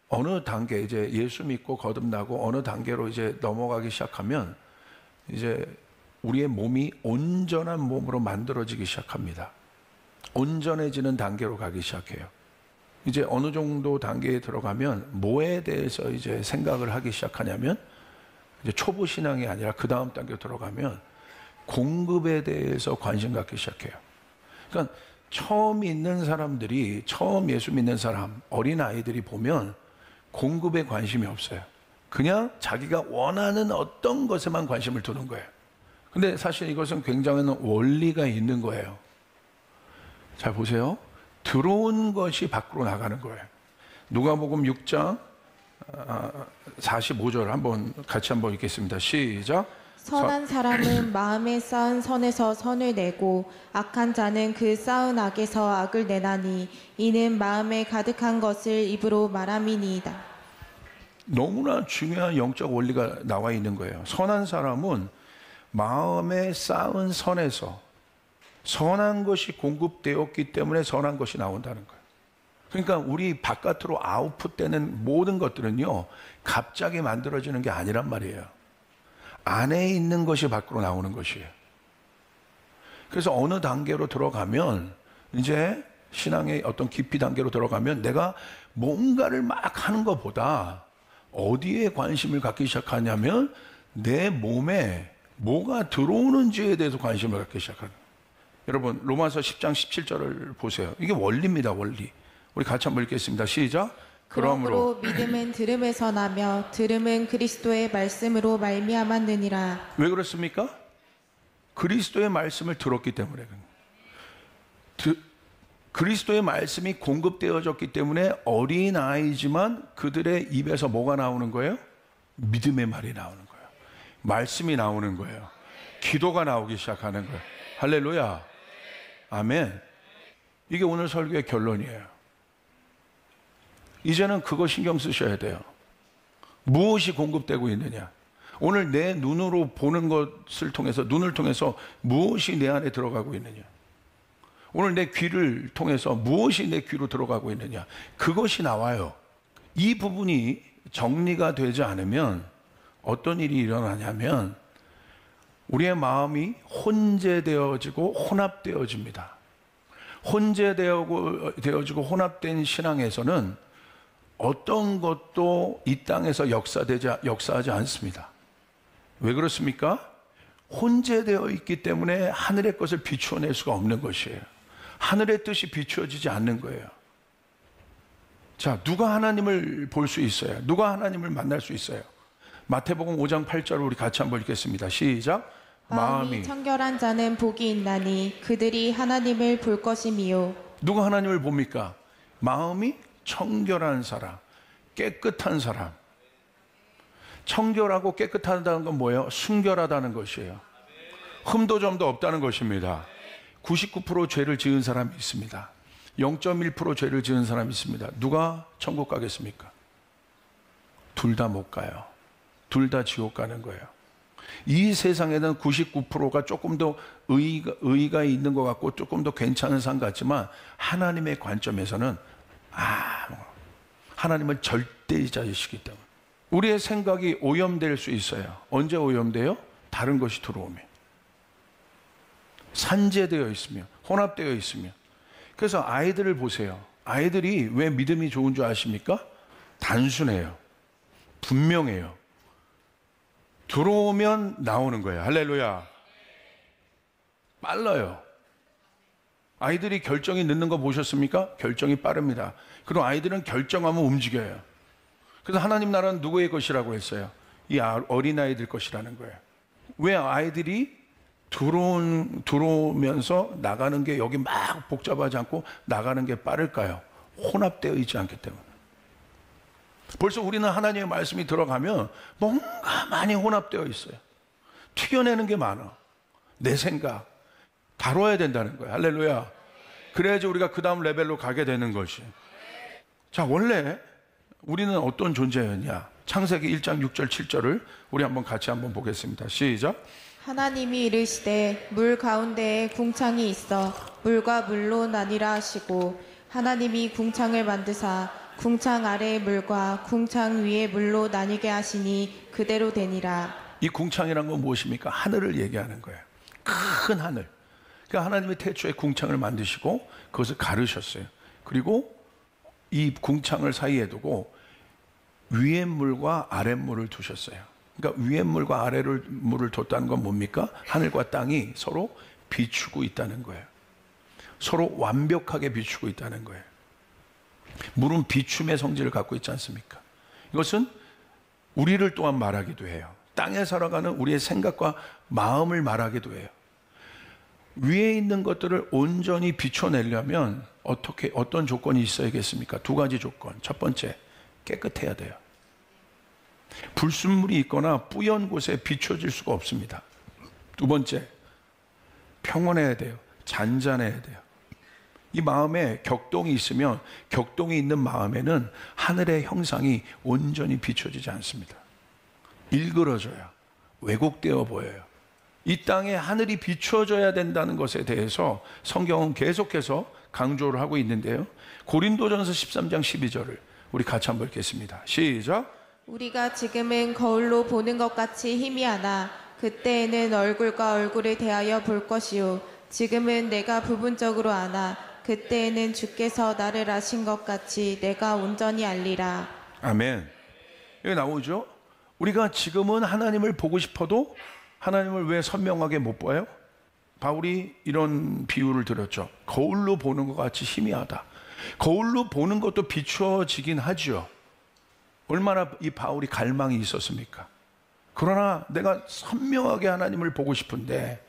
어느 단계 이제 예수 믿고 거듭나고 어느 단계로 이제 넘어가기 시작하면 이제 우리의 몸이 온전한 몸으로 만들어지기 시작합니다. 온전해지는 단계로 가기 시작해요. 이제 어느 정도 단계에 들어가면 뭐에 대해서 이제 생각을 하기 시작하냐면 이제 초보 신앙이 아니라 그 다음 단계로 들어가면 공급에 대해서 관심 갖기 시작해요. 그러니까 처음 있는 사람들이, 처음 예수 믿는 사람, 어린 아이들이 보면 공급에 관심이 없어요. 그냥 자기가 원하는 어떤 것에만 관심을 두는 거예요. 근데 사실 이것은 굉장한 원리가 있는 거예요. 잘 보세요. 들어온 것이 밖으로 나가는 거예요. 누가복음 6장 45절 같이 한번 읽겠습니다. 시작. 선한 사람은 마음에 쌓은 선에서 선을 내고 악한 자는 그 쌓은 악에서 악을 내나니 이는 마음에 가득한 것을 입으로 말함이니이다. 너무나 중요한 영적 원리가 나와 있는 거예요. 선한 사람은 마음에 쌓은 선에서 선한 것이 공급되었기 때문에 선한 것이 나온다는 거예요. 그러니까 우리 바깥으로 아웃풋되는 모든 것들은요, 갑자기 만들어지는 게 아니란 말이에요. 안에 있는 것이 밖으로 나오는 것이에요. 그래서 어느 단계로 들어가면, 이제 신앙의 어떤 깊이 단계로 들어가면 내가 뭔가를 막 하는 것보다 어디에 관심을 갖기 시작하냐면 내 몸에 뭐가 들어오는지에 대해서 관심을 갖기 시작하는 거예요. 여러분, 로마서 10장 17절을 보세요. 이게 원리입니다, 원리. 우리 같이 한번 읽겠습니다. 시작. 그러므로 믿음은 들음에서 나며 들음은 그리스도의 말씀으로 말미암았느니라. 왜 그렇습니까? 그리스도의 말씀을 들었기 때문에. 그리스도의 말씀이 공급되어졌기 때문에 어린아이지만 그들의 입에서 뭐가 나오는 거예요? 믿음의 말이 나오는 거예요. 말씀이 나오는 거예요. 기도가 나오기 시작하는 거예요. 할렐루야. 아멘. 이게 오늘 설교의 결론이에요. 이제는 그거 신경 쓰셔야 돼요. 무엇이 공급되고 있느냐? 오늘 내 눈으로 보는 것을 통해서, 눈을 통해서 무엇이 내 안에 들어가고 있느냐? 오늘 내 귀를 통해서 무엇이 내 귀로 들어가고 있느냐? 그것이 나와요. 이 부분이 정리가 되지 않으면 어떤 일이 일어나냐면 우리의 마음이 혼재되어지고 혼합되어집니다. 혼재되어지고 혼합된 신앙에서는 어떤 것도 이 땅에서 역사하지 않습니다. 왜 그렇습니까? 혼재되어 있기 때문에 하늘의 것을 비추어낼 수가 없는 것이에요. 하늘의 뜻이 비추어지지 않는 거예요. 자, 누가 하나님을 볼 수 있어요? 누가 하나님을 만날 수 있어요? 마태복음 5장 8절을 우리 같이 한번 읽겠습니다. 시작. 마음이 청결한 자는 복이 있나니 그들이 하나님을 볼 것이미요. 누가 하나님을 봅니까? 마음이 청결한 사람, 깨끗한 사람. 청결하고 깨끗하다는 건 뭐예요? 순결하다는 것이에요. 흠도 점도 없다는 것입니다. 99% 죄를 지은 사람이 있습니다. 0.1% 죄를 지은 사람이 있습니다. 누가 천국 가겠습니까? 둘 다 못 가요. 둘 다 지옥 가는 거예요. 이 세상에는 99%가 조금 더 의의가 있는 것 같고 조금 더 괜찮은 삶 같지만 하나님의 관점에서는 하나님은 절대자이시기 때문에 우리의 생각이 오염될 수 있어요. 언제 오염돼요? 다른 것이 들어오면. 산재되어 있으며 혼합되어 있으며. 그래서 아이들을 보세요. 아이들이 왜 믿음이 좋은 줄 아십니까? 단순해요. 분명해요. 들어오면 나오는 거예요. 할렐루야. 빨라요. 아이들이 결정이 늦는 거 보셨습니까? 결정이 빠릅니다. 그리고 아이들은 결정하면 움직여요. 그래서 하나님 나라는 누구의 것이라고 했어요? 이 어린아이들 것이라는 거예요. 왜 아이들이 들어오면서 나가는 게 여기 막 복잡하지 않고 나가는 게 빠를까요? 혼합되어 있지 않기 때문에. 벌써 우리는 하나님의 말씀이 들어가면 뭔가 많이 혼합되어 있어요. 튀겨내는 게 많아. 내 생각 다뤄야 된다는 거예요. 할렐루야. 그래야지 우리가 그 다음 레벨로 가게 되는 것이. 자, 원래 우리는 어떤 존재였냐? 창세기 1장 6절 7절을 우리 한번 같이 한번 보겠습니다. 시작. 하나님이 이르시되 물 가운데에 궁창이 있어 물과 물로 나뉘라 하시고 하나님이 궁창을 만드사 궁창 아래의 물과 궁창 위의 물로 나뉘게 하시니 그대로 되니라. 이 궁창이란 건 무엇입니까? 하늘을 얘기하는 거예요. 큰 하늘. 그러니까 하나님이 태초에 궁창을 만드시고 그것을 가르셨어요. 그리고 이 궁창을 사이에 두고 위의 물과 아래 물을 두셨어요. 그러니까 위의 물과 아래 물을 뒀다는 건 뭡니까? 하늘과 땅이 서로 비추고 있다는 거예요. 서로 완벽하게 비추고 있다는 거예요. 물은 비춤의 성질을 갖고 있지 않습니까? 이것은 우리를 또한 말하기도 해요. 땅에 살아가는 우리의 생각과 마음을 말하기도 해요. 위에 있는 것들을 온전히 비춰내려면 어떤 조건이 있어야겠습니까? 두 가지 조건. 첫 번째, 깨끗해야 돼요. 불순물이 있거나 뿌연 곳에 비춰질 수가 없습니다. 두 번째, 평온해야 돼요. 잔잔해야 돼요. 이 마음에 격동이 있으면 격동이 있는 마음에는 하늘의 형상이 온전히 비춰지지 않습니다. 일그러져요. 왜곡되어 보여요. 이 땅에 하늘이 비춰져야 된다는 것에 대해서 성경은 계속해서 강조를 하고 있는데요. 고린도전서 13장 12절을 우리 같이 한번 읽겠습니다. 시작. 우리가 지금은 거울로 보는 것 같이 희미하나 그때에는 얼굴과 얼굴을 대하여 볼 것이요 지금은 내가 부분적으로 아나 그때에는 주께서 나를 아신 것 같이 내가 온전히 알리라. 아멘. 여기 나오죠? 우리가 지금은 하나님을 보고 싶어도 하나님을 왜 선명하게 못 봐요? 바울이 이런 비유를 들었죠. 거울로 보는 것 같이 희미하다. 거울로 보는 것도 비추어지긴 하죠. 얼마나 이 바울이 갈망이 있었습니까? 그러나 내가 선명하게 하나님을 보고 싶은데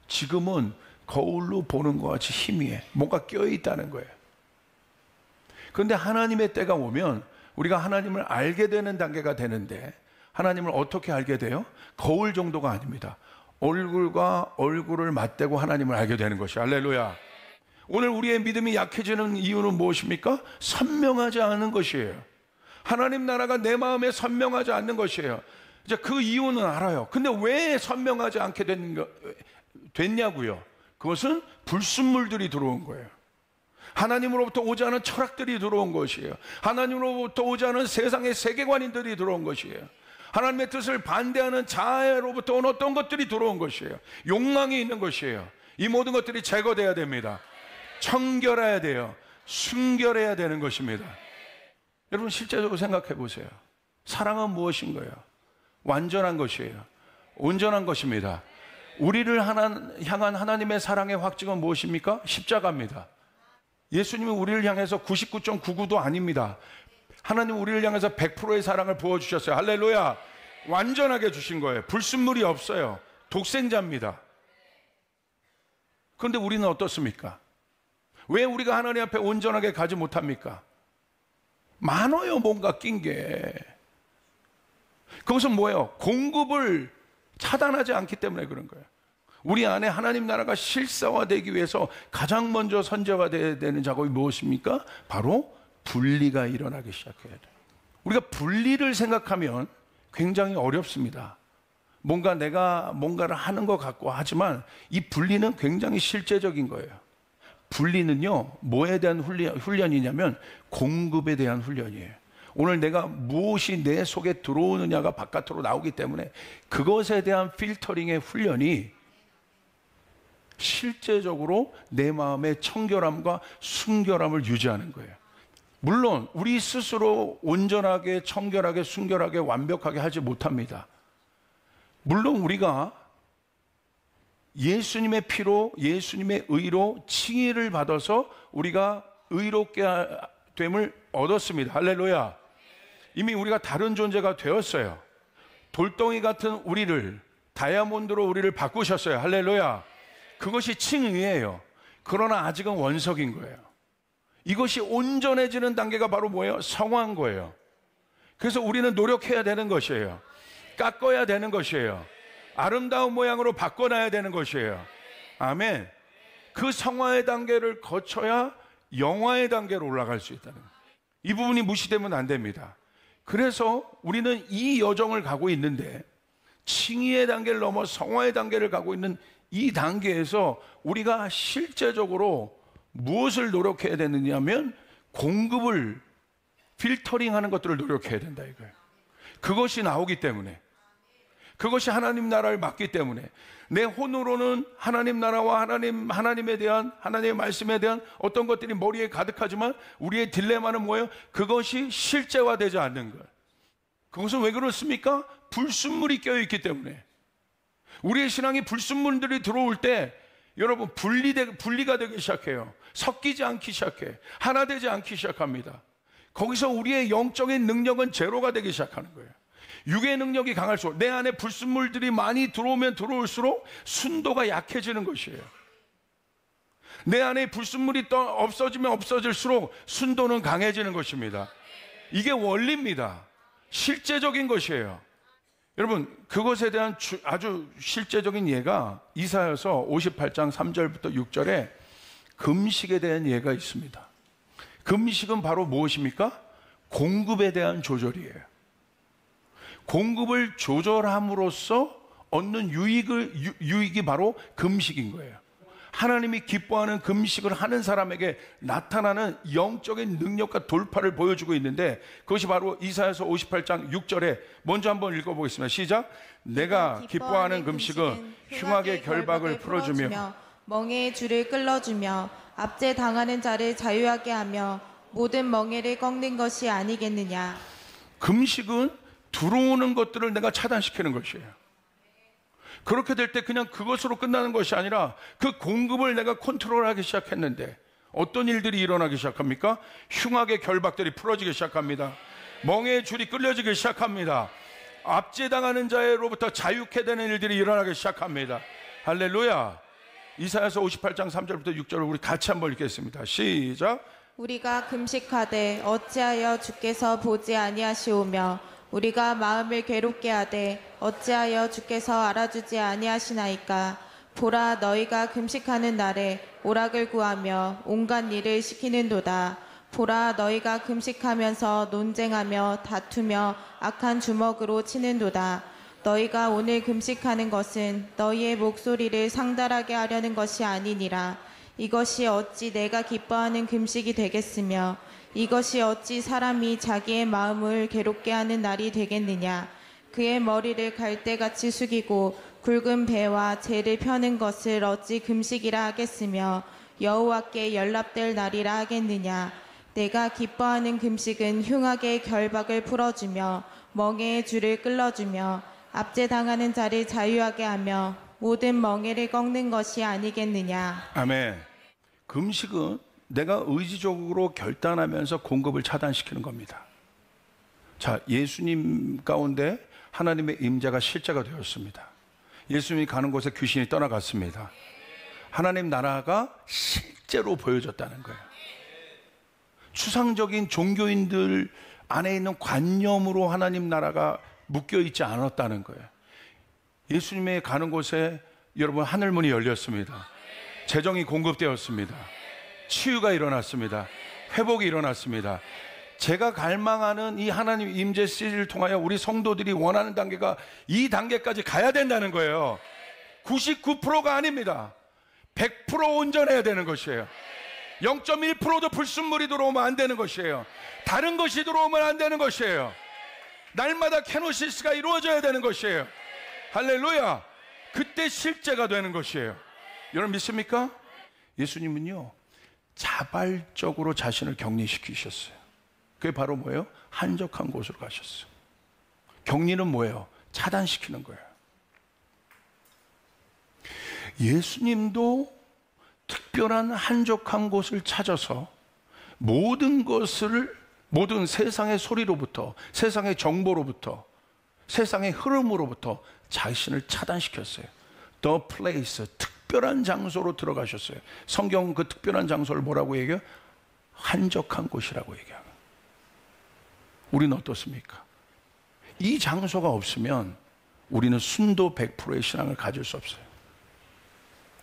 지금은 거울로 보는 것 같이 희미해. 뭔가 껴있다는 거예요. 그런데 하나님의 때가 오면 우리가 하나님을 알게 되는 단계가 되는데 하나님을 어떻게 알게 돼요? 거울 정도가 아닙니다. 얼굴과 얼굴을 맞대고 하나님을 알게 되는 것이. 할렐루야. 오늘 우리의 믿음이 약해지는 이유는 무엇입니까? 선명하지 않은 것이에요. 하나님 나라가 내 마음에 선명하지 않는 것이에요. 이제 그 이유는 알아요. 근데 왜 선명하지 않게 됐냐고요? 그것은 불순물들이 들어온 거예요. 하나님으로부터 오지 않은 철학들이 들어온 것이에요. 하나님으로부터 오지 않은 세상의 세계관인들이 들어온 것이에요. 하나님의 뜻을 반대하는 자아로부터 온 어떤 것들이 들어온 것이에요. 욕망이 있는 것이에요. 이 모든 것들이 제거돼야 됩니다. 청결해야 돼요. 순결해야 되는 것입니다. 여러분 실제적으로 생각해 보세요. 사랑은 무엇인 거예요? 완전한 것이에요. 온전한 것입니다. 우리를 향한 하나님의 사랑의 확증은 무엇입니까? 십자가입니다. 예수님은 우리를 향해서 99.99도 아닙니다. 하나님 우리를 향해서 100%의 사랑을 부어주셨어요. 할렐루야. 완전하게 주신 거예요. 불순물이 없어요. 독생자입니다. 그런데 우리는 어떻습니까? 왜 우리가 하나님 앞에 온전하게 가지 못합니까? 많아요. 뭔가 낀 게. 그것은 뭐예요? 공급을 차단하지 않기 때문에 그런 거예요. 우리 안에 하나님 나라가 실사화되기 위해서 가장 먼저 선제화되어야 되는 작업이 무엇입니까? 바로 분리가 일어나기 시작해야 돼요. 우리가 분리를 생각하면 굉장히 어렵습니다. 뭔가 내가 뭔가를 하는 것 같고 하지만 이 분리는 굉장히 실제적인 거예요. 분리는요, 뭐에 대한 훈련이냐면 공급에 대한 훈련이에요. 오늘 내가 무엇이 내 속에 들어오느냐가 바깥으로 나오기 때문에 그것에 대한 필터링의 훈련이 실제적으로 내 마음의 청결함과 순결함을 유지하는 거예요. 물론 우리 스스로 온전하게 청결하게 순결하게 완벽하게 하지 못합니다. 물론 우리가 예수님의 피로 예수님의 의로 칭의를 받아서 우리가 의롭게 됨을 얻었습니다. 할렐루야. 이미 우리가 다른 존재가 되었어요. 돌덩이 같은 우리를 다이아몬드로 우리를 바꾸셨어요. 할렐루야. 그것이 칭의예요. 그러나 아직은 원석인 거예요. 이것이 온전해지는 단계가 바로 뭐예요? 성화인 거예요. 그래서 우리는 노력해야 되는 것이에요. 깎아야 되는 것이에요. 아름다운 모양으로 바꿔놔야 되는 것이에요. 아멘. 그 성화의 단계를 거쳐야 영화의 단계로 올라갈 수 있다는 거예요. 이 부분이 무시되면 안 됩니다. 그래서 우리는 이 여정을 가고 있는데 칭의의 단계를 넘어 성화의 단계를 가고 있는 이 단계에서 우리가 실제적으로 무엇을 노력해야 되느냐면 공급을 필터링하는 것들을 노력해야 된다 이거예요. 그것이 나오기 때문에, 그것이 하나님 나라를 맡기 때문에 내 혼으로는 하나님 나라와 하나님에 대한, 하나님의 말씀에 대한 어떤 것들이 머리에 가득하지만 우리의 딜레마는 뭐예요? 그것이 실제화되지 않는 거예요. 그것은 왜 그렇습니까? 불순물이 껴있기 때문에. 우리의 신앙이 불순물들이 들어올 때 여러분 분리가 되기 시작해요. 섞이지 않기 시작해. 하나 되지 않기 시작합니다. 거기서 우리의 영적인 능력은 제로가 되기 시작하는 거예요. 육의 능력이 강할수록, 내 안에 불순물들이 많이 들어오면 들어올수록 순도가 약해지는 것이에요. 내 안에 불순물이 없어지면 없어질수록 순도는 강해지는 것입니다. 이게 원리입니다. 실제적인 것이에요. 여러분, 그것에 대한 아주 실제적인 예가 이사야서 58장 3절부터 6절에 금식에 대한 예가 있습니다. 금식은 바로 무엇입니까? 공급에 대한 조절이에요. 공급을 조절함으로써 얻는 유익이 바로 금식인 거예요. 하나님이 기뻐하는 금식을 하는 사람에게 나타나는 영적인 능력과 돌파를 보여주고 있는데, 그것이 바로 이사야서 58장 6절에 먼저 한번 읽어보겠습니다. 시작. 내가 기뻐하는 금식은 흉악의 결박을 풀어주며 멍에의 줄을 끌어주며 압제 당하는 자를 자유하게 하며 모든 멍에를 꺾는 것이 아니겠느냐. 금식은 들어오는 것들을 내가 차단시키는 것이에요. 그렇게 될 때 그냥 그것으로 끝나는 것이 아니라 그 공급을 내가 컨트롤하기 시작했는데 어떤 일들이 일어나기 시작합니까? 흉악의 결박들이 풀어지기 시작합니다. 멍에의 줄이 끌려지기 시작합니다. 압제당하는 자로부터 자유케 되는 일들이 일어나기 시작합니다. 할렐루야. 이사야서 58장 3절부터 6절을 우리 같이 한번 읽겠습니다. 시작. 우리가 금식하되 어찌하여 주께서 보지 아니하시오며 우리가 마음을 괴롭게 하되 어찌하여 주께서 알아주지 아니하시나이까. 보라, 너희가 금식하는 날에 오락을 구하며 온갖 일을 시키는도다. 보라, 너희가 금식하면서 논쟁하며 다투며 악한 주먹으로 치는도다. 너희가 오늘 금식하는 것은 너희의 목소리를 상달하게 하려는 것이 아니니라. 이것이 어찌 내가 기뻐하는 금식이 되겠으며 이것이 어찌 사람이 자기의 마음을 괴롭게 하는 날이 되겠느냐. 그의 머리를 갈대같이 숙이고 굵은 배와 재를 펴는 것을 어찌 금식이라 하겠으며 여호와께 연락될 날이라 하겠느냐. 내가 기뻐하는 금식은 흉악의 결박을 풀어주며 멍에의 줄을 끌어주며 압제당하는 자를 자유하게 하며 모든 멍에를 꺾는 것이 아니겠느냐. 아멘. 금식은 내가 의지적으로 결단하면서 공급을 차단시키는 겁니다. 자, 예수님 가운데 하나님의 임재가 실제가 되었습니다. 예수님이 가는 곳에 귀신이 떠나갔습니다. 하나님 나라가 실제로 보여졌다는 거예요. 추상적인 종교인들 안에 있는 관념으로 하나님 나라가 묶여 있지 않았다는 거예요. 예수님의 가는 곳에 여러분 하늘문이 열렸습니다. 재정이 공급되었습니다. 치유가 일어났습니다. 회복이 일어났습니다. 제가 갈망하는 이 하나님 임재 시리즈를 통하여 우리 성도들이 원하는 단계가 이 단계까지 가야 된다는 거예요. 99%가 아닙니다. 100% 온전해야 되는 것이에요. 0.1%도 불순물이 들어오면 안 되는 것이에요. 다른 것이 들어오면 안 되는 것이에요. 날마다 케노시스가 이루어져야 되는 것이에요. 할렐루야. 그때 실제가 되는 것이에요. 여러분 믿습니까? 예수님은요 자발적으로 자신을 격리시키셨어요. 그게 바로 뭐예요? 한적한 곳으로 가셨어요. 격리는 뭐예요? 차단시키는 거예요. 예수님도 특별한 한적한 곳을 찾아서 모든 세상의 소리로부터, 세상의 정보로부터, 세상의 흐름으로부터 자신을 차단시켰어요. The place, 특별한 장소로 들어가셨어요. 성경 그 특별한 장소를 뭐라고 얘기해요? 한적한 곳이라고 얘기해요. 우리는 어떻습니까? 이 장소가 없으면 우리는 순도 100%의 신앙을 가질 수 없어요.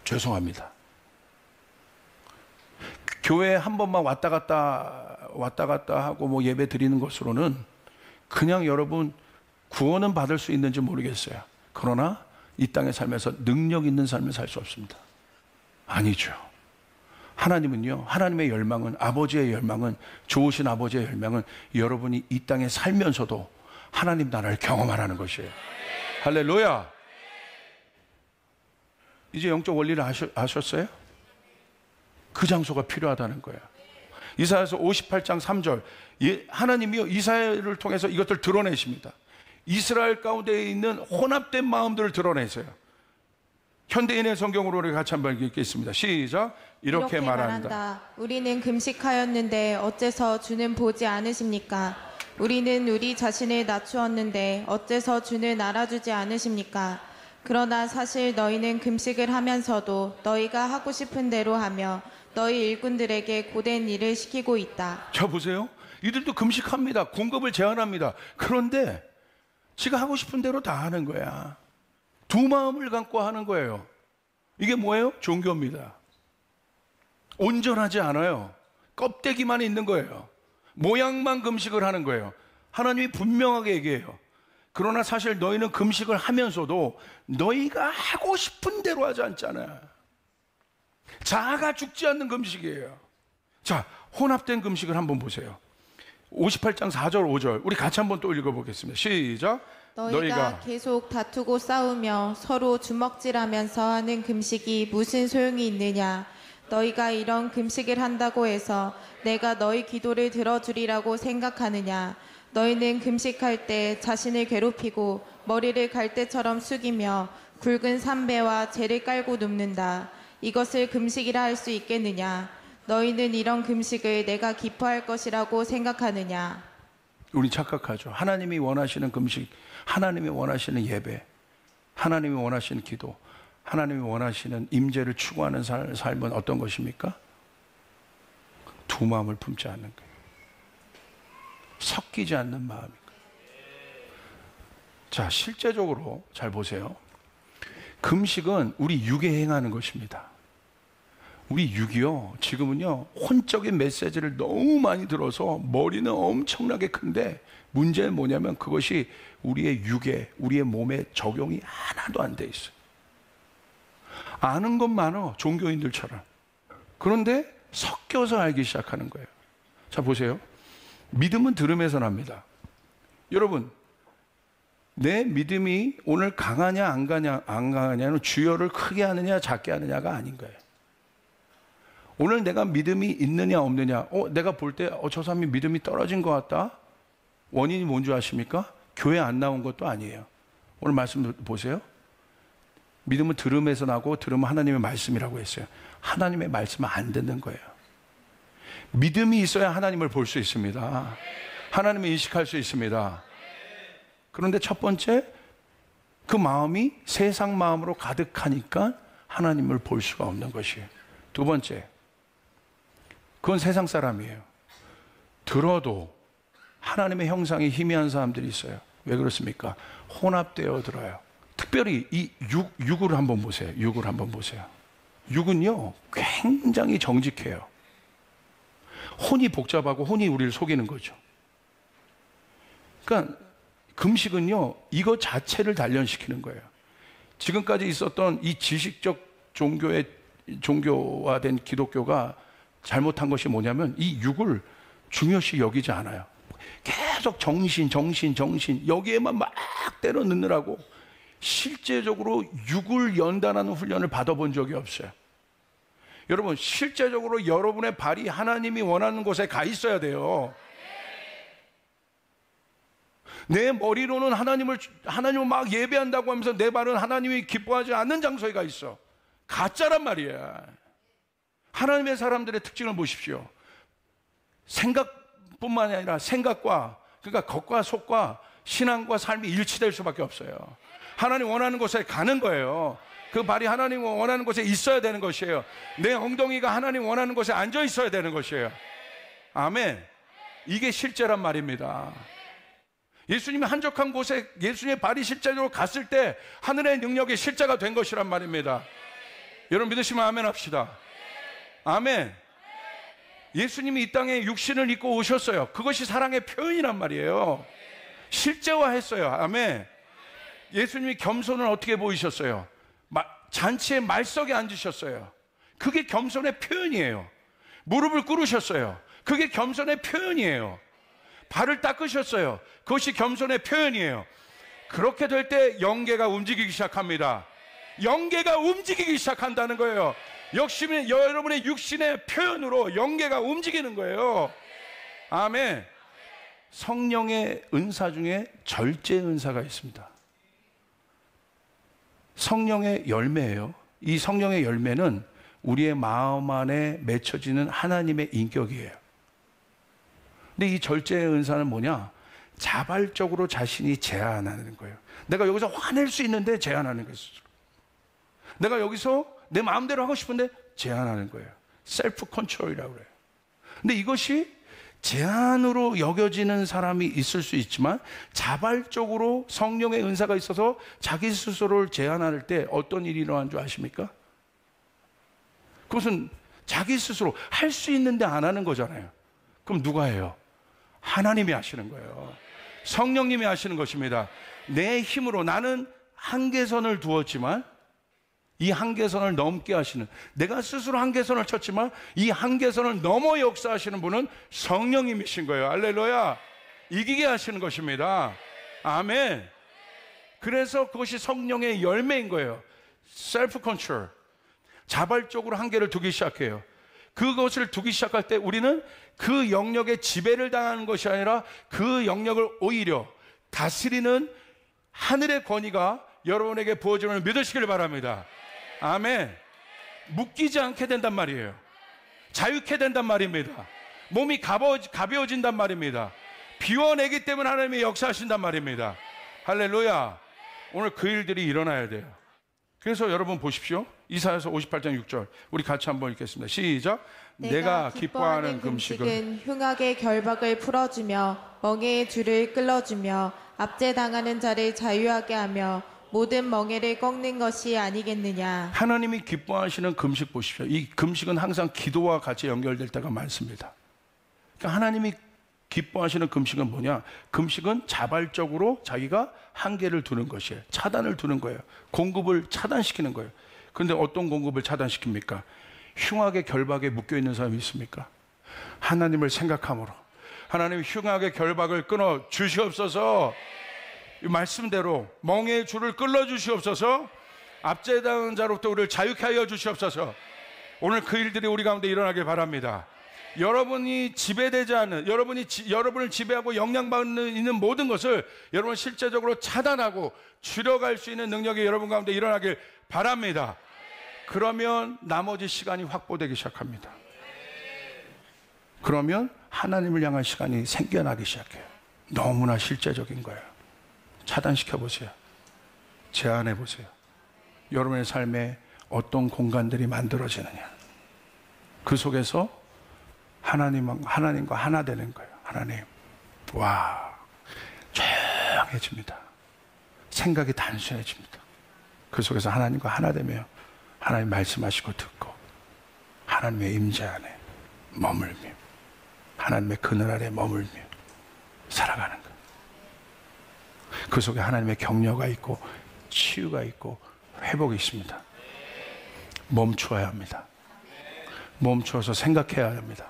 죄송합니다. 교회에 한 번만 왔다 갔다 하고 뭐 예배 드리는 것으로는 그냥 여러분 구원은 받을 수 있는지 모르겠어요. 그러나 이 땅에 살면서 능력 있는 삶을 살 수 없습니다. 아니죠. 하나님은요, 하나님의 열망은, 아버지의 열망은, 좋으신 아버지의 열망은 여러분이 이 땅에 살면서도 하나님 나라를 경험하라는 것이에요. 할렐루야. 이제 영적 원리를 아셨어요? 그 장소가 필요하다는 거예요. 이사야서 58장 3절, 하나님이요 이사야를 통해서 이것들 드러내십니다. 이스라엘 가운데 있는 혼합된 마음들을 드러내세요. 현대인의 성경으로 우리 같이 한번 읽겠습니다. 시작. 이렇게 말한다. 우리는 금식하였는데 어째서 주는 보지 않으십니까? 우리는 우리 자신을 낮추었는데 어째서 주는 알아주지 않으십니까? 그러나 사실 너희는 금식을 하면서도 너희가 하고 싶은 대로 하며 너희 일꾼들에게 고된 일을 시키고 있다. 자, 보세요. 이들도 금식합니다. 공급을 제한합니다. 그런데 지가 하고 싶은 대로 다 하는 거야. 두 마음을 갖고 하는 거예요. 이게 뭐예요? 종교입니다. 온전하지 않아요. 껍데기만 있는 거예요. 모양만 금식을 하는 거예요. 하나님이 분명하게 얘기해요. 그러나 사실 너희는 금식을 하면서도 너희가 하고 싶은 대로 하지 않잖아. 자아가 죽지 않는 금식이에요. 자, 혼합된 금식을 한번 보세요. 58장 4절 5절 우리 같이 한번 또 읽어보겠습니다. 시작. 너희가 계속 다투고 싸우며 서로 주먹질하면서 하는 금식이 무슨 소용이 있느냐? 너희가 이런 금식을 한다고 해서 내가 너희 기도를 들어주리라고 생각하느냐? 너희는 금식할 때 자신을 괴롭히고 머리를 갈대처럼 숙이며 굵은 삼배와 재를 깔고 눕는다. 이것을 금식이라 할 수 있겠느냐? 너희는 이런 금식을 내가 기뻐할 것이라고 생각하느냐? 우리 착각하죠. 하나님이 원하시는 금식, 하나님이 원하시는 예배, 하나님이 원하시는 기도, 하나님이 원하시는 임재를 추구하는 삶은 어떤 것입니까? 두 마음을 품지 않는 거예요. 섞이지 않는 마음이고. 자, 실제적으로 잘 보세요. 금식은 우리 육에 행하는 것입니다. 우리 육이요, 지금은요, 혼적인 메시지를 너무 많이 들어서 머리는 엄청나게 큰데 문제는 뭐냐면 그것이 우리의 육에, 우리의 몸에 적용이 하나도 안 돼 있어요. 아는 것 많아, 종교인들처럼. 그런데 섞여서 알기 시작하는 거예요. 자, 보세요. 믿음은 들음에서 납니다. 여러분, 내 믿음이 오늘 강하냐 안 강하냐는 주여를 크게 하느냐 작게 하느냐가 아닌 거예요. 오늘 내가 믿음이 있느냐 없느냐, 내가 볼 때 저 사람이 믿음이 떨어진 것 같다. 원인이 뭔지 아십니까? 교회 안 나온 것도 아니에요. 오늘 말씀 보세요. 믿음은 들음에서 나고 들음은 하나님의 말씀이라고 했어요. 하나님의 말씀을 안 듣는 거예요. 믿음이 있어야 하나님을 볼 수 있습니다. 하나님을 인식할 수 있습니다. 그런데 첫 번째, 그 마음이 세상 마음으로 가득하니까 하나님을 볼 수가 없는 것이에요. 두 번째, 그건 세상 사람이에요. 들어도 하나님의 형상이 희미한 사람들이 있어요. 왜 그렇습니까? 혼합되어 들어요. 특별히 이 육을 한번 보세요. 육을 한번 보세요. 육은요, 굉장히 정직해요. 혼이 복잡하고 혼이 우리를 속이는 거죠. 그러니까 금식은요, 이거 자체를 단련시키는 거예요. 지금까지 있었던 이 지식적 종교화된 기독교가 잘못한 것이 뭐냐면 이 육을 중요시 여기지 않아요. 계속 정신 여기에만 막 때려 넣느라고 실제적으로 육을 연단하는 훈련을 받아본 적이 없어요. 여러분, 실제적으로 여러분의 발이 하나님이 원하는 곳에 가 있어야 돼요. 내 머리로는 하나님을 막 예배한다고 하면서 내 발은 하나님이 기뻐하지 않는 장소에 가 있어. 가짜란 말이야. 하나님의 사람들의 특징을 보십시오. 생각뿐만 아니라 생각과, 그러니까 겉과 속과 신앙과 삶이 일치될 수밖에 없어요. 하나님 원하는 곳에 가는 거예요. 그 발이 하나님 원하는 곳에 있어야 되는 것이에요. 내 엉덩이가 하나님 원하는 곳에 앉아 있어야 되는 것이에요. 아멘. 이게 실제란 말입니다. 예수님이 한적한 곳에 예수님의 발이 실제적으로 갔을 때 하늘의 능력이 실제가 된 것이란 말입니다. 여러분 믿으시면 아멘 합시다. 아멘. 예수님이 이 땅에 육신을 입고 오셨어요. 그것이 사랑의 표현이란 말이에요. 실제화했어요. 아멘. 예수님이 겸손을 어떻게 보이셨어요? 잔치의 말석에 앉으셨어요. 그게 겸손의 표현이에요. 무릎을 꿇으셨어요. 그게 겸손의 표현이에요. 발을 닦으셨어요. 그것이 겸손의 표현이에요. 그렇게 될 때 영계가 움직이기 시작합니다. 영계가 움직이기 시작한다는 거예요. 역시 여러분의 육신의 표현으로 영계가 움직이는 거예요. 아멘. 성령의 은사 중에 절제 은사가 있습니다. 성령의 열매예요. 이 성령의 열매는 우리의 마음 안에 맺혀지는 하나님의 인격이에요. 근데 이 절제의 은사는 뭐냐? 자발적으로 자신이 제한하는 거예요. 내가 여기서 화낼 수 있는데 제한하는 거예요. 내가 여기서 내 마음대로 하고 싶은데 제한하는 거예요. 셀프 컨트롤이라고 그래요. 근데 이것이 제한으로 여겨지는 사람이 있을 수 있지만 자발적으로 성령의 은사가 있어서 자기 스스로를 제한할 때 어떤 일이 일어나는 줄 아십니까? 그것은 자기 스스로 할 수 있는데 안 하는 거잖아요. 그럼 누가 해요? 하나님이 하시는 거예요. 성령님이 하시는 것입니다. 내 힘으로 나는 한계선을 두었지만 이 한계선을 넘게 하시는, 내가 스스로 한계선을 쳤지만 이 한계선을 넘어 역사하시는 분은 성령님이신 거예요. 할렐루야. 이기게 하시는 것입니다. 아멘. 그래서 그것이 성령의 열매인 거예요. 셀프 컨트롤. 자발적으로 한계를 두기 시작해요. 그것을 두기 시작할 때 우리는 그 영역에 지배를 당하는 것이 아니라 그 영역을 오히려 다스리는 하늘의 권위가 여러분에게 부어짐을 믿으시길 바랍니다. 아멘. 묶이지 않게 된단 말이에요. 자유케 된단 말입니다. 몸이 가벼워진단 말입니다. 비워내기 때문에 하나님이 역사하신단 말입니다. 할렐루야. 오늘 그 일들이 일어나야 돼요. 그래서 여러분 보십시오. 이사야서 58장 6절 우리 같이 한번 읽겠습니다. 시작. 내가 기뻐하는 금식은 흉악의 결박을 풀어주며 멍에의 줄을 끌어주며 압제당하는 자를 자유하게 하며 모든 멍에를 꺾는 것이 아니겠느냐. 하나님이 기뻐하시는 금식 보십시오. 이 금식은 항상 기도와 같이 연결될 때가 많습니다. 그러니까 하나님이 기뻐하시는 금식은 뭐냐? 금식은 자발적으로 자기가 한계를 두는 것이에요. 차단을 두는 거예요. 공급을 차단시키는 거예요. 그런데 어떤 공급을 차단시킵니까? 흉악의 결박에 묶여있는 사람이 있습니까? 하나님을 생각함으로 하나님 흉악의 결박을 끊어 주시옵소서. 이 말씀대로 멍에의 줄을 끌어 주시옵소서. 압제당한 자로부터 우리를 자유케 하여 주시옵소서. 오늘 그 일들이 우리 가운데 일어나길 바랍니다. 여러분이 지배되지 않는, 여러분을 지배하고 영향받는 있는 모든 것을 여러분 실제적으로 차단하고 줄여갈 수 있는 능력이 여러분 가운데 일어나길 바랍니다. 그러면 나머지 시간이 확보되기 시작합니다. 그러면 하나님을 향한 시간이 생겨나기 시작해요. 너무나 실제적인 거예요. 차단시켜 보세요. 제한해 보세요. 여러분의 삶에 어떤 공간들이 만들어지느냐. 그 속에서 하나님과 하나 되는 거예요. 하나님. 와, 조용해집니다. 생각이 단순해집니다. 그 속에서 하나님과 하나 되며 하나님 말씀하시고 듣고 하나님의 임재 안에 머물며 하나님의 그늘 아래 머물며 살아가는 거예요. 그 속에 하나님의 격려가 있고 치유가 있고 회복이 있습니다. 멈추어야 합니다. 멈추어서 생각해야 합니다.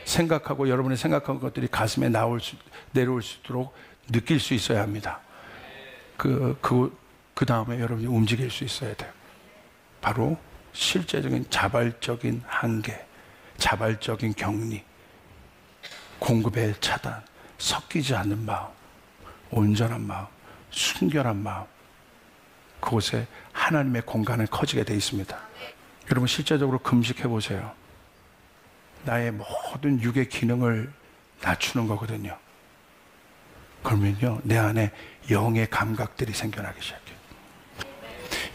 생각하고 여러분이 생각한 것들이 가슴에 내려올 수 있도록 느낄 수 있어야 합니다. 그 다음에 여러분이 움직일 수 있어야 돼요. 바로 실제적인 자발적인 한계, 자발적인 격리, 공급의 차단, 섞이지 않는 마음, 온전한 마음, 순결한 마음, 그곳에 하나님의 공간은 커지게 되어 있습니다. 여러분 실제적으로 금식해 보세요. 나의 모든 육의 기능을 낮추는 거거든요. 그러면요 내 안에 영의 감각들이 생겨나기 시작해요.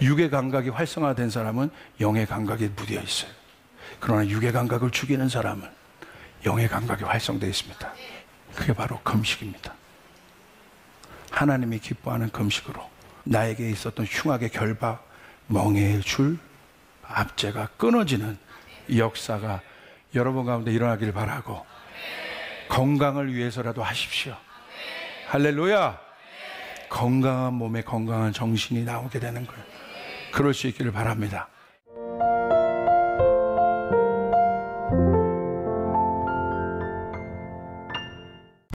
육의 감각이 활성화된 사람은 영의 감각이 무디어 있어요. 그러나 육의 감각을 죽이는 사람은 영의 감각이 활성되어 있습니다. 그게 바로 금식입니다. 하나님이 기뻐하는 금식으로 나에게 있었던 흉악의 결박, 멍에의 줄, 압제가 끊어지는 역사가 여러분 가운데 일어나길 바라고 건강을 위해서라도 하십시오. 할렐루야. 건강한 몸에 건강한 정신이 나오게 되는 거예요. 그럴 수 있기를 바랍니다.